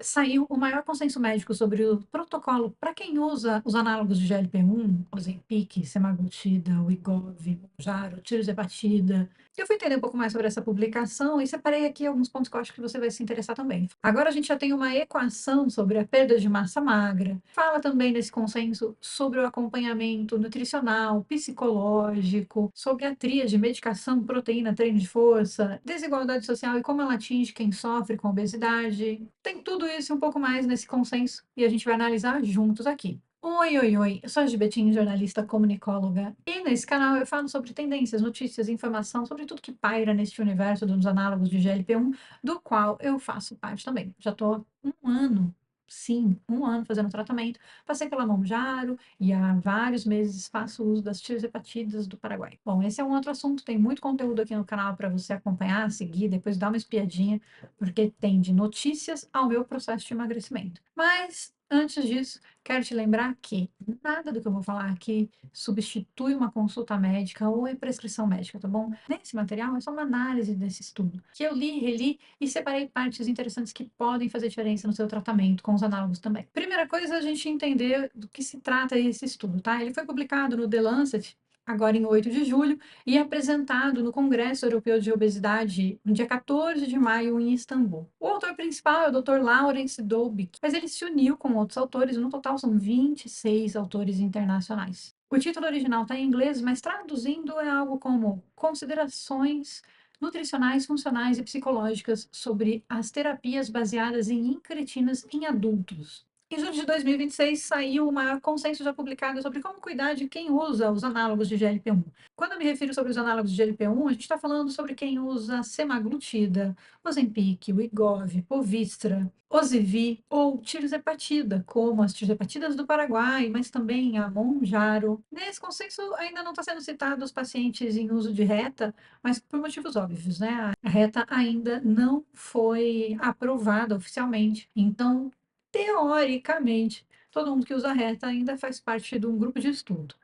Saiu o maior consenso médico sobre o protocolo para quem usa os análogos de GLP-1, Ozempic, semaglutida, Wegovy, Mounjaro, tirzepatida. Eu fui entender um pouco mais sobre essa publicação e separei aqui alguns pontos que eu acho que você vai se interessar também. Agora a gente já tem uma equação sobre a perda de massa magra. Fala também nesse consenso sobre o acompanhamento nutricional, psicológico, sobre a tríade medicação, proteína, treino de força, desigualdade social e como ela atinge quem sofre com obesidade. Tem tudo isso e um pouco mais nesse consenso e a gente vai analisar juntos aqui. Oi, oi, oi, eu sou a Gibetinho, jornalista comunicóloga, e nesse canal eu falo sobre tendências, notícias, informação, sobre tudo que paira neste universo dos análogos de GLP-1, do qual eu faço parte também. Já estou um ano, sim, um ano fazendo tratamento, passei pela Mounjaro e há vários meses faço uso das tirzepatidas do Paraguai. Bom, esse é um outro assunto, tem muito conteúdo aqui no canal para você acompanhar, seguir, depois dar uma espiadinha, porque tem de notícias ao meu processo de emagrecimento. Mas, antes disso, quero te lembrar que nada do que eu vou falar aqui substitui uma consulta médica ou é prescrição médica, tá bom? Nesse material é só uma análise desse estudo, que eu li, reli e separei partes interessantes que podem fazer diferença no seu tratamento com os análogos também. Primeira coisa é a gente entender do que se trata esse estudo, tá? Ele foi publicado no The Lancet agora em 8 de julho e apresentado no Congresso Europeu de Obesidade no dia 14 de maio em Istambul. O autor principal é o Dr. Lawrence Dobik, mas ele se uniu com outros autores, no total são 26 autores internacionais. O título original está em inglês, mas traduzindo é algo como Considerações nutricionais, funcionais e psicológicas sobre as terapias baseadas em incretinas em adultos. Em julho de 2026, saiu o maior consenso já publicado sobre como cuidar de quem usa os análogos de GLP-1. Quando eu me refiro sobre os análogos de GLP-1, a gente está falando sobre quem usa semaglutida, Ozempic, Wegovy, Povistra, Ozivy ou tirzepatida, como as tirzepatidas do Paraguai, mas também a Mounjaro. Nesse consenso ainda não está sendo citado os pacientes em uso de reta, mas por motivos óbvios, né? A reta ainda não foi aprovada oficialmente, então teoricamente, todo mundo que usa reta ainda faz parte de um grupo de estudo.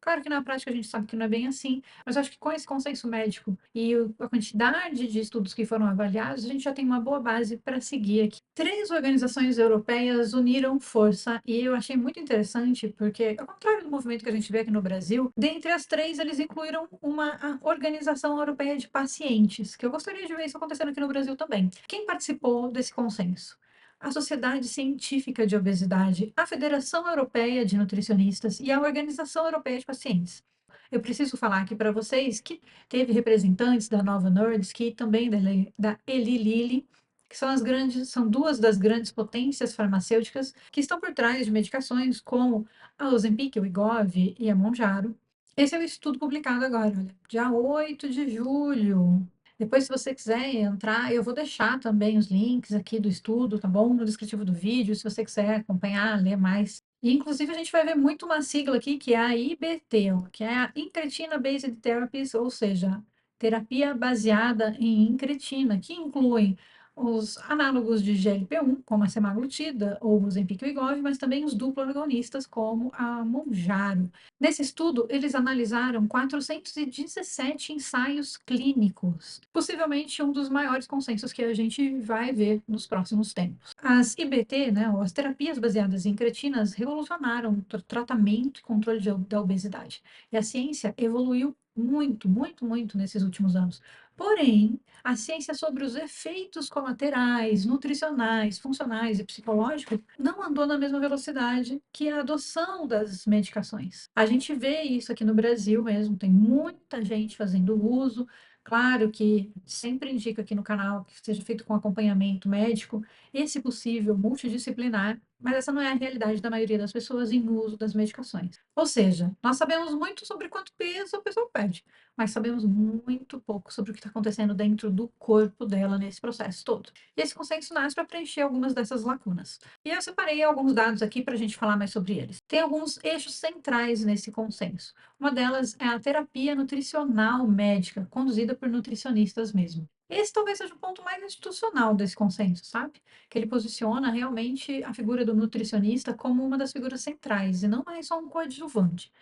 Claro que na prática a gente sabe que não é bem assim, mas eu acho que com esse consenso médico e a quantidade de estudos que foram avaliados, a gente já tem uma boa base para seguir aqui. Três organizações europeias uniram força e eu achei muito interessante, porque, ao contrário do movimento que a gente vê aqui no Brasil, dentre as três eles incluíram uma Organização Europeia de Pacientes, que eu gostaria de ver isso acontecendo aqui no Brasil também. Quem participou desse consenso? A Sociedade Científica de Obesidade, a Federação Europeia de Nutricionistas e a Organização Europeia de Pacientes. Eu preciso falar aqui para vocês que teve representantes da Nova Nordisk e também da Eli Lilly, que são duas das grandes potências farmacêuticas que estão por trás de medicações como a Ozempic, o Wegovy e a Mounjaro. Esse é o estudo publicado agora, olha, dia 8 de julho. Depois, se você quiser entrar, eu vou deixar também os links aqui do estudo, tá bom? No descritivo do vídeo, se você quiser acompanhar, ler mais. E, inclusive, a gente vai ver muito uma sigla aqui, que é a IBT, ó, que é a Incretina Based Therapies, ou seja, terapia baseada em incretina, que inclui os análogos de GLP-1, como a semaglutida ou o Ozempic e Wegovy, mas também os duplo agonistas, como a Mounjaro. Nesse estudo, eles analisaram 417 ensaios clínicos, possivelmente um dos maiores consensos que a gente vai ver nos próximos tempos. As IBT, né, ou as terapias baseadas em cretinas, revolucionaram o tratamento e controle da obesidade. E a ciência evoluiu muito, muito, muito nesses últimos anos. Porém, a ciência sobre os efeitos colaterais, nutricionais, funcionais e psicológicos não andou na mesma velocidade que a adoção das medicações. A gente vê isso aqui no Brasil mesmo, tem muita gente fazendo uso. Claro que sempre indica aqui no canal que seja feito com acompanhamento médico e, se possível, multidisciplinar, mas essa não é a realidade da maioria das pessoas em uso das medicações. Ou seja, nós sabemos muito sobre quanto peso a pessoa perde, mas sabemos muito pouco sobre o que está acontecendo dentro do corpo dela nesse processo todo. E esse consenso nasce para preencher algumas dessas lacunas. E eu separei alguns dados aqui para a gente falar mais sobre eles. Tem alguns eixos centrais nesse consenso. Uma delas é a terapia nutricional médica, conduzida por nutricionistas mesmo. Esse talvez seja o ponto mais institucional desse consenso, sabe? Que ele posiciona realmente a figura do nutricionista como uma das figuras centrais e não mais só um coadjuvante.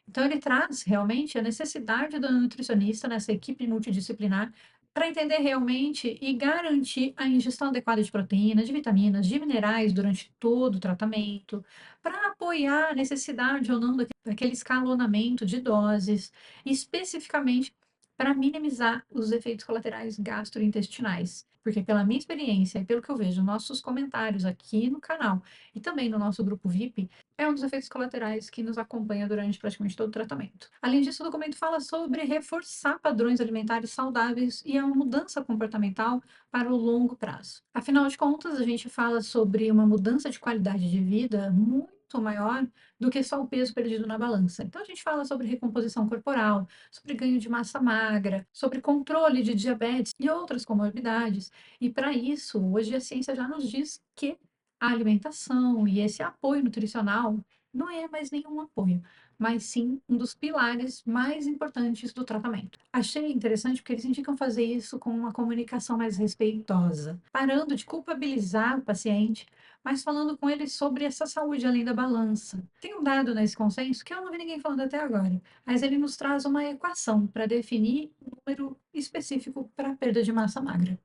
Então, ele traz realmente a necessidade do nutricionista nessa equipe multidisciplinar para entender realmente e garantir a ingestão adequada de proteínas, de vitaminas, de minerais durante todo o tratamento, para apoiar a necessidade ou não daquele escalonamento de doses, especificamente para minimizar os efeitos colaterais gastrointestinais. Porque, pela minha experiência e pelo que eu vejo nos nossos comentários aqui no canal e também no nosso grupo VIP, é um dos efeitos colaterais que nos acompanha durante praticamente todo o tratamento. Além disso, o documento fala sobre reforçar padrões alimentares saudáveis e a mudança comportamental para o longo prazo. Afinal de contas, a gente fala sobre uma mudança de qualidade de vida muito maior do que só o peso perdido na balança. Então, a gente fala sobre recomposição corporal, sobre ganho de massa magra, sobre controle de diabetes e outras comorbidades. E para isso, hoje a ciência já nos diz que a alimentação e esse apoio nutricional não é mais nenhum apoio, mas sim um dos pilares mais importantes do tratamento. Achei interessante porque eles indicam fazer isso com uma comunicação mais respeitosa, parando de culpabilizar o paciente, mas falando com ele sobre essa saúde além da balança. Tem um dado nesse consenso que eu não vi ninguém falando até agora, mas ele nos traz uma equação para definir um número específico para a perda de massa magra.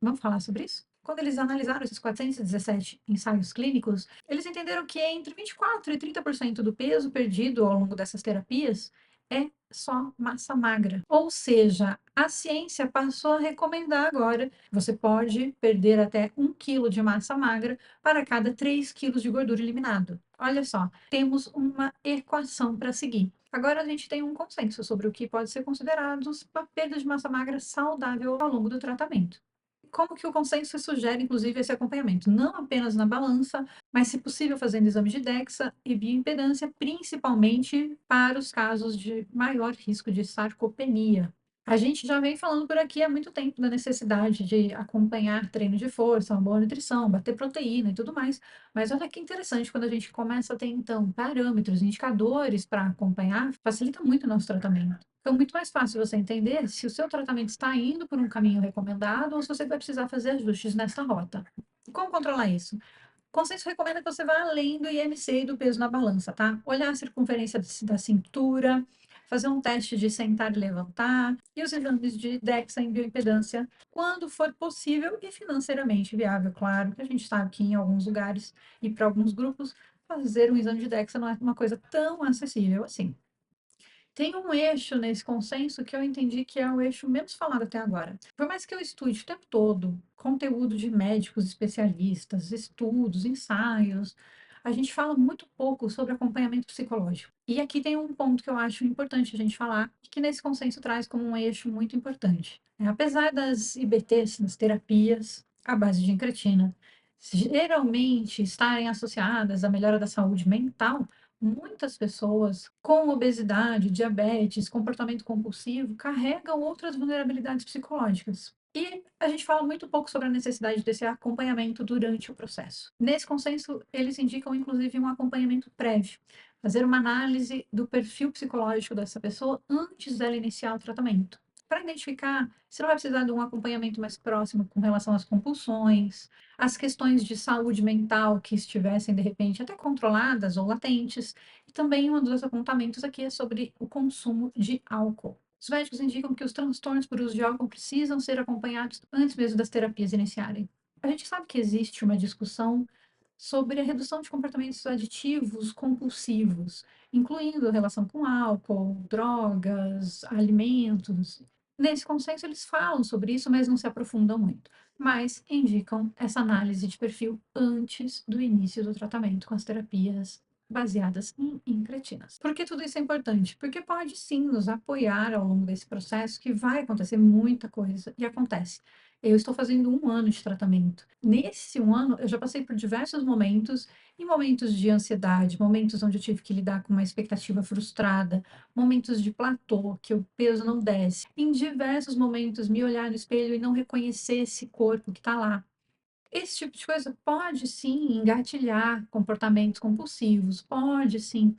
Vamos falar sobre isso? Quando eles analisaram esses 417 ensaios clínicos, eles entenderam que entre 24% e 30% do peso perdido ao longo dessas terapias é só massa magra. Ou seja, a ciência passou a recomendar agora, você pode perder até 1 quilo de massa magra para cada 3 quilos de gordura eliminado. Olha só, temos uma equação para seguir. Agora a gente tem um consenso sobre o que pode ser considerado uma perda de massa magra saudável ao longo do tratamento. Como que o consenso sugere, inclusive, esse acompanhamento? Não apenas na balança, mas, se possível, fazendo exame de DEXA e bioimpedância, principalmente para os casos de maior risco de sarcopenia. A gente já vem falando por aqui há muito tempo da necessidade de acompanhar treino de força, uma boa nutrição, bater proteína e tudo mais. Mas olha que interessante, quando a gente começa a ter, então, parâmetros, indicadores para acompanhar, facilita muito o nosso tratamento. Então, muito mais fácil você entender se o seu tratamento está indo por um caminho recomendado ou se você vai precisar fazer ajustes nessa rota. E como controlar isso? O consenso recomenda que você vá além do IMC e do peso na balança, tá? Olhar a circunferência da cintura, fazer um teste de sentar e levantar e os exames de DEXA em bioimpedância, quando for possível e financeiramente viável, claro, que a gente sabe que em alguns lugares e para alguns grupos fazer um exame de DEXA não é uma coisa tão acessível assim. Tem um eixo nesse consenso que eu entendi que é o eixo menos falado até agora. Por mais que eu estude o tempo todo conteúdo de médicos especialistas, estudos, ensaios, a gente fala muito pouco sobre acompanhamento psicológico. E aqui tem um ponto que eu acho importante a gente falar, que nesse consenso traz como um eixo muito importante. Apesar das IBTs, das terapias à base de incretina, geralmente estarem associadas à melhora da saúde mental, muitas pessoas com obesidade, diabetes, comportamento compulsivo carregam outras vulnerabilidades psicológicas. E a gente fala muito pouco sobre a necessidade desse acompanhamento durante o processo. Nesse consenso, eles indicam inclusive um acompanhamento prévio, fazer uma análise do perfil psicológico dessa pessoa antes dela iniciar o tratamento, para identificar se ela vai precisar de um acompanhamento mais próximo com relação às compulsões, as questões de saúde mental que estivessem, de repente, até controladas ou latentes. E também um dos apontamentos aqui é sobre o consumo de álcool. Os médicos indicam que os transtornos por uso de álcool precisam ser acompanhados antes mesmo das terapias iniciarem. A gente sabe que existe uma discussão sobre a redução de comportamentos aditivos compulsivos, incluindo relação com álcool, drogas, alimentos. Nesse consenso, eles falam sobre isso, mas não se aprofundam muito. Mas indicam essa análise de perfil antes do início do tratamento com as terapias baseadas em incretinas. Por que tudo isso é importante? Porque pode sim nos apoiar ao longo desse processo, que vai acontecer muita coisa e acontece. Eu estou fazendo 1 ano de tratamento. Nesse 1 ano, eu já passei por diversos momentos, e momentos de ansiedade, momentos onde eu tive que lidar com uma expectativa frustrada, momentos de platô, que o peso não desce. Em diversos momentos, me olhar no espelho e não reconhecer esse corpo que está lá. Esse tipo de coisa pode sim engatilhar comportamentos compulsivos, pode sim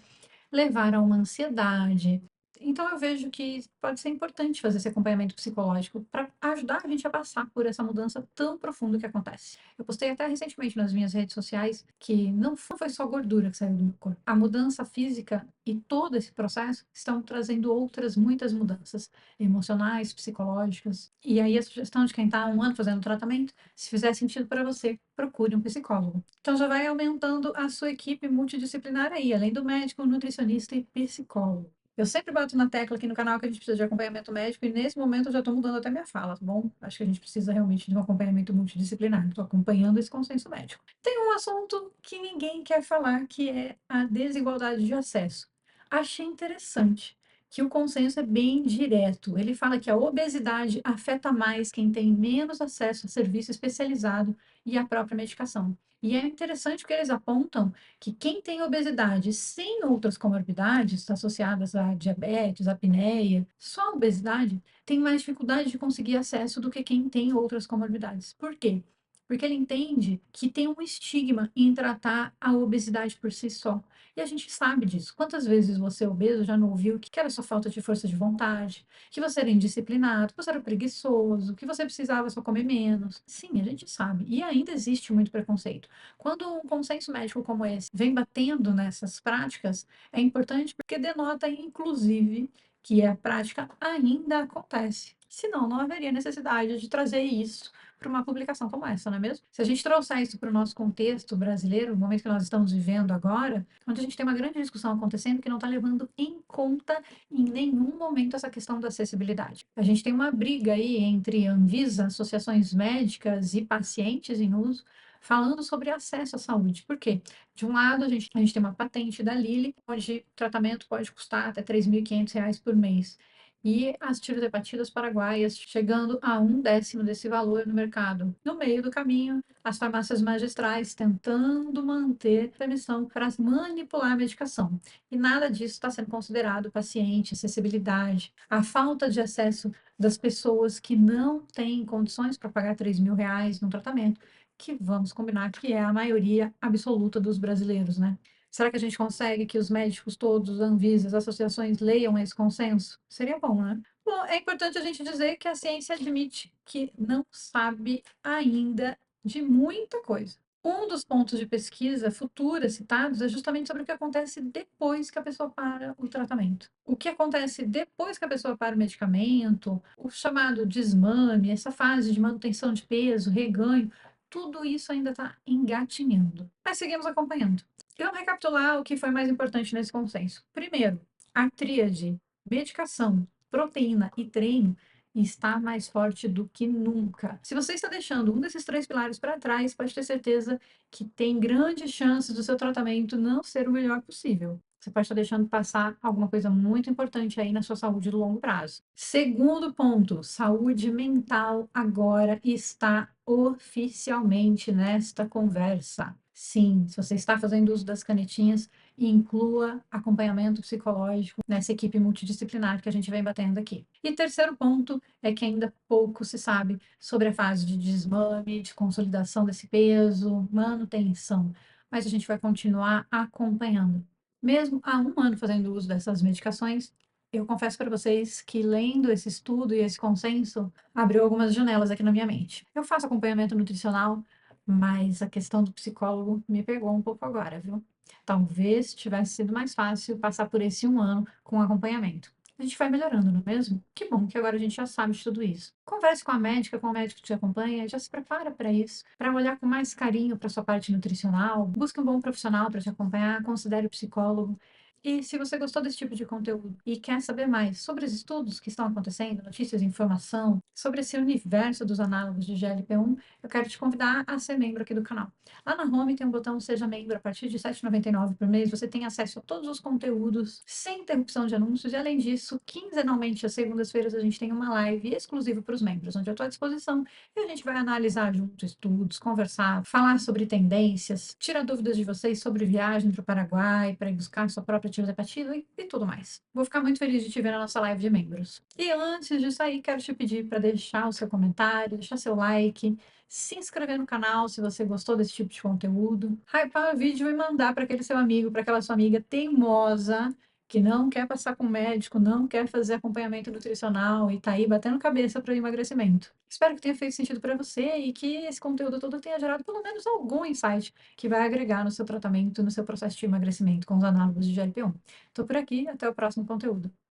levar a uma ansiedade. Então eu vejo que pode ser importante fazer esse acompanhamento psicológico para ajudar a gente a passar por essa mudança tão profunda que acontece. Eu postei até recentemente nas minhas redes sociais que não foi só gordura que saiu do meu corpo. A mudança física e todo esse processo estão trazendo outras muitas mudanças emocionais, psicológicas. E aí a sugestão de quem está há um ano fazendo tratamento, se fizer sentido para você, procure um psicólogo. Então já vai aumentando a sua equipe multidisciplinar aí, além do médico, nutricionista e psicólogo. Eu sempre bato na tecla aqui no canal que a gente precisa de acompanhamento médico e nesse momento eu já estou mudando até minha fala, tá bom? Acho que a gente precisa realmente de um acompanhamento multidisciplinar. Estou acompanhando esse consenso médico. Tem um assunto que ninguém quer falar, que é a desigualdade de acesso. Achei interessante que o consenso é bem direto. Ele fala que a obesidade afeta mais quem tem menos acesso a serviço especializado e à própria medicação. E é interessante que eles apontam que quem tem obesidade sem outras comorbidades associadas a diabetes, apneia, só a obesidade, tem mais dificuldade de conseguir acesso do que quem tem outras comorbidades. Por quê? Porque ele entende que tem um estigma em tratar a obesidade por si só. E a gente sabe disso. Quantas vezes você, obeso, já não ouviu que era só falta de força de vontade, que você era indisciplinado, que você era preguiçoso, que você precisava só comer menos? Sim, a gente sabe. E ainda existe muito preconceito. Quando um consenso médico como esse vem batendo nessas práticas, é importante porque denota, inclusive, que a prática ainda acontece. Senão, não haveria necessidade de trazer isso para uma publicação como essa, não é mesmo? Se a gente trouxer isso para o nosso contexto brasileiro, no momento que nós estamos vivendo agora, onde a gente tem uma grande discussão acontecendo que não está levando em conta em nenhum momento essa questão da acessibilidade. A gente tem uma briga aí entre Anvisa, associações médicas e pacientes em uso, falando sobre acesso à saúde. Por quê? De um lado, a gente tem uma patente da Lilly, onde o tratamento pode custar até R$ 3.500 por mês. E as tirohepatidas paraguaias chegando a um décimo desse valor no mercado. No meio do caminho, as farmácias magistrais tentando manter permissão para manipular a medicação. E nada disso está sendo considerado paciente, acessibilidade, a falta de acesso das pessoas que não têm condições para pagar R$ 3.000 no tratamento, que vamos combinar que é a maioria absoluta dos brasileiros, né? Será que a gente consegue que os médicos todos, os Anvisa, as associações leiam esse consenso? Seria bom, né? Bom, é importante a gente dizer que a ciência admite que não sabe ainda de muita coisa. Um dos pontos de pesquisa futura citados é justamente sobre o que acontece depois que a pessoa para o tratamento. O que acontece depois que a pessoa para o medicamento, o chamado desmame, essa fase de manutenção de peso, reganho, tudo isso ainda está engatinhando. Mas seguimos acompanhando. E vamos recapitular o que foi mais importante nesse consenso. Primeiro, a tríade medicação, proteína e treino está mais forte do que nunca. Se você está deixando um desses três pilares para trás, pode ter certeza que tem grandes chances do seu tratamento não ser o melhor possível. Você pode estar deixando passar alguma coisa muito importante aí na sua saúde do longo prazo. Segundo ponto, saúde mental agora está oficialmente nesta conversa. Sim, se você está fazendo uso das canetinhas, inclua acompanhamento psicológico nessa equipe multidisciplinar que a gente vem batendo aqui. E terceiro ponto é que ainda pouco se sabe sobre a fase de desmame, de consolidação desse peso, manutenção, mas a gente vai continuar acompanhando. Mesmo há um ano fazendo uso dessas medicações, eu confesso para vocês que lendo esse estudo e esse consenso abriu algumas janelas aqui na minha mente. Eu faço acompanhamento nutricional, mas a questão do psicólogo me pegou um pouco agora, viu? Talvez tivesse sido mais fácil passar por esse um ano com acompanhamento. A gente vai melhorando, não é mesmo? Que bom que agora a gente já sabe de tudo isso. Converse com a médica, com o médico que te acompanha, já se prepara para isso, para olhar com mais carinho para sua parte nutricional, busque um bom profissional para te acompanhar, considere o psicólogo. E se você gostou desse tipo de conteúdo e quer saber mais sobre os estudos que estão acontecendo, notícias e informação, sobre esse universo dos análogos de GLP-1, eu quero te convidar a ser membro aqui do canal. Lá na home tem um botão Seja Membro. A partir de R$ 7,99 por mês, você tem acesso a todos os conteúdos sem interrupção de anúncios. E além disso, quinzenalmente, às segundas-feiras, a gente tem uma live exclusiva para os membros, onde eu estou à disposição e a gente vai analisar junto estudos, conversar, falar sobre tendências, tirar dúvidas de vocês sobre viagem para o Paraguai, para ir buscar sua própria tirohepatida e tudo mais. Vou ficar muito feliz de te ver na nossa live de membros. E antes de sair, quero te pedir para deixar o seu comentário, deixar seu like, se inscrever no canal se você gostou desse tipo de conteúdo, hypar o vídeo e mandar para aquele seu amigo, para aquela sua amiga teimosa que não quer passar com o médico, não quer fazer acompanhamento nutricional e tá aí batendo cabeça para o emagrecimento. Espero que tenha feito sentido para você e que esse conteúdo todo tenha gerado pelo menos algum insight que vai agregar no seu tratamento, no seu processo de emagrecimento com os análogos de GLP-1. Estou por aqui, até o próximo conteúdo.